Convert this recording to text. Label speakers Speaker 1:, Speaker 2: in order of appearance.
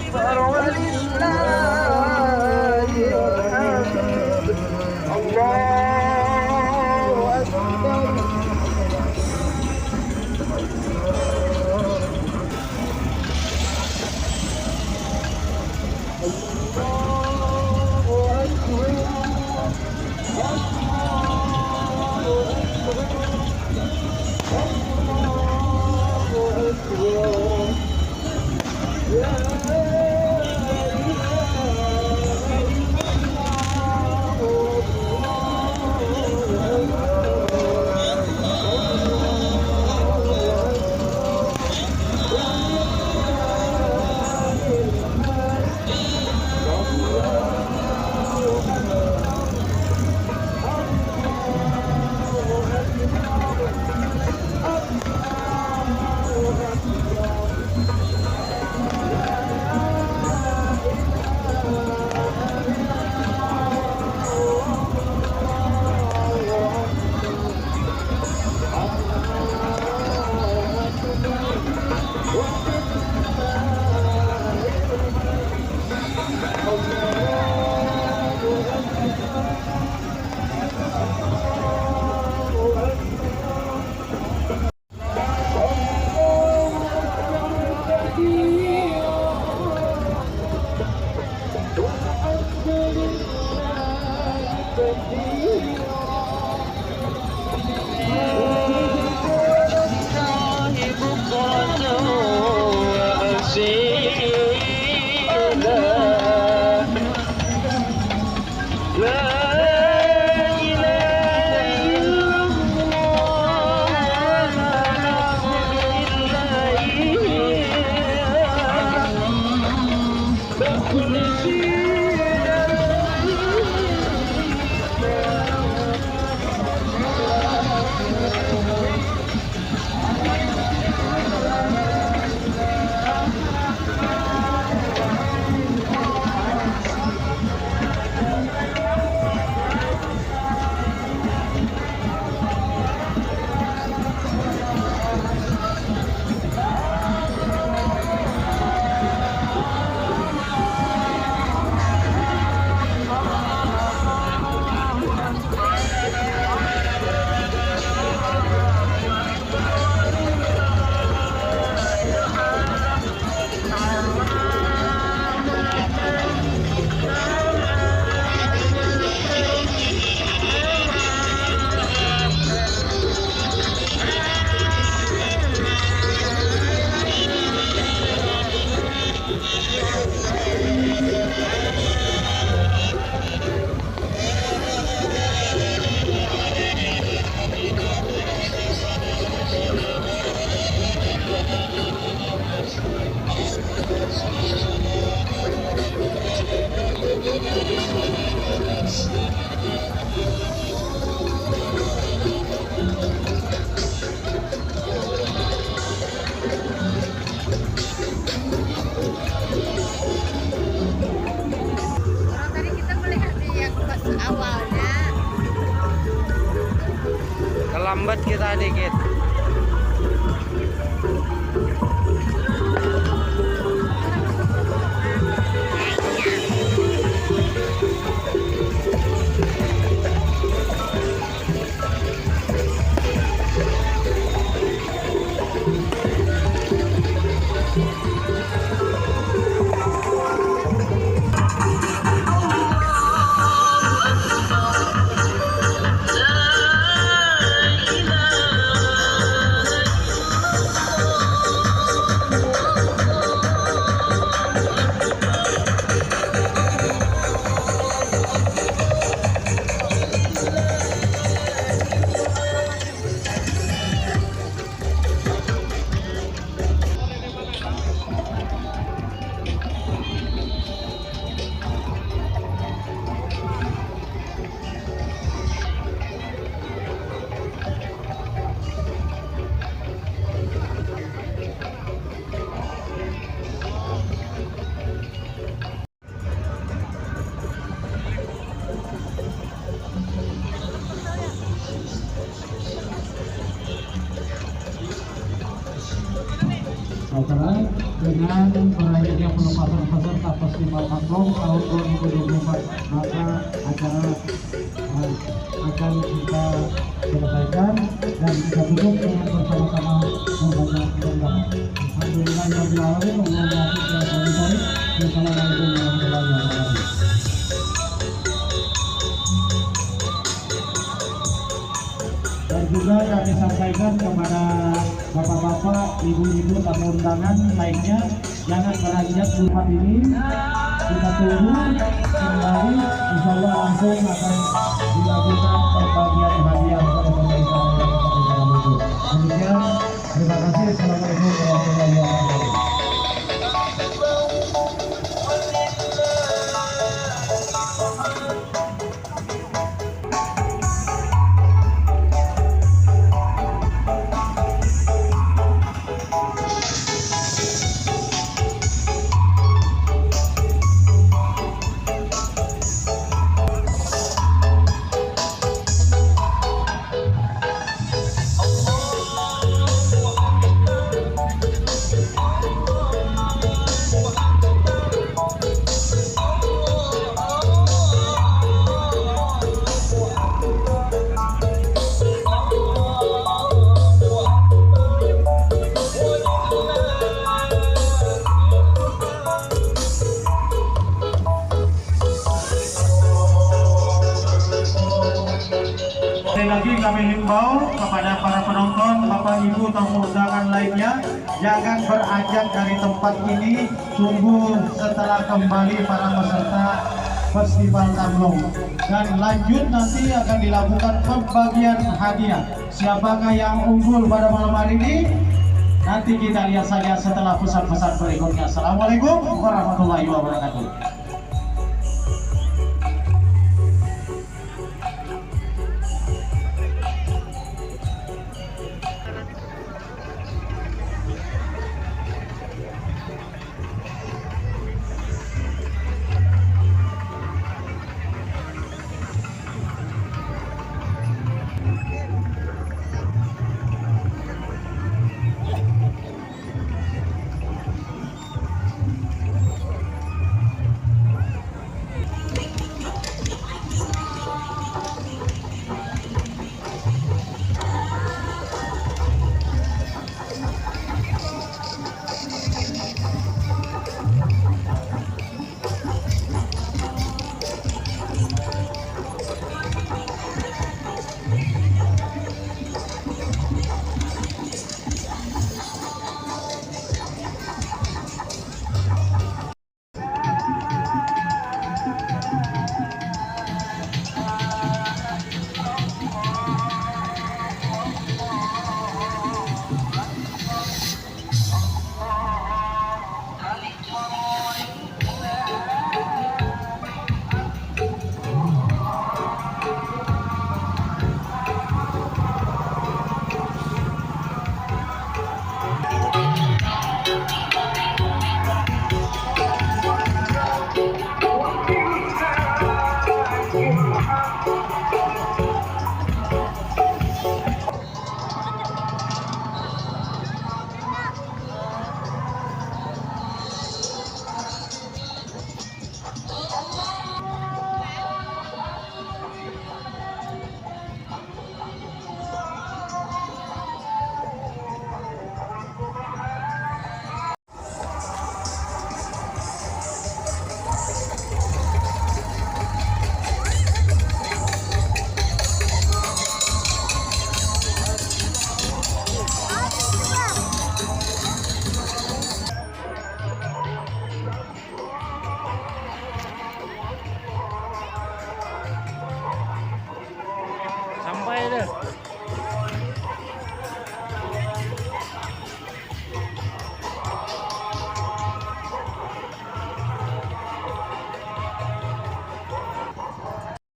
Speaker 1: أكبر ولله الحمد. الله أكبر.
Speaker 2: Lambat kita dikit.
Speaker 3: Saudara, dengan berakhirnya pelepasan
Speaker 2: peserta Festival Tamblong tahun 2024, maka acara akan kita selesaikan dan kita tutup dengan bersama-sama membaca undangan. Alhamdulillahirobbilalamin. Wassalamualaikum warahmatullahi wabarakatuh. Dan juga kami sampaikan kepada bapak-bapak, ibu-ibu tamu undangan lainnya, jangan beranjak di tempat ini. Kita tunggu kembali, insya Allah langsung akan dilakukan pembagian hadiah kepada pemerintah dalam itu. Demikian, terima kasih. Assalamualaikum warahmatullahi wabarakatuh. Sekali lagi kami himbau kepada para penonton, Bapak Ibu tamu undangan lainnya, jangan beranjak dari tempat ini, tunggu setelah kembali para peserta Festival Tamblong. Dan lanjut nanti akan dilakukan pembagian hadiah. Siapakah yang unggul pada malam hari ini? Nanti kita lihat saja setelah pesan-pesan berikutnya. Assalamualaikum warahmatullahi wabarakatuh.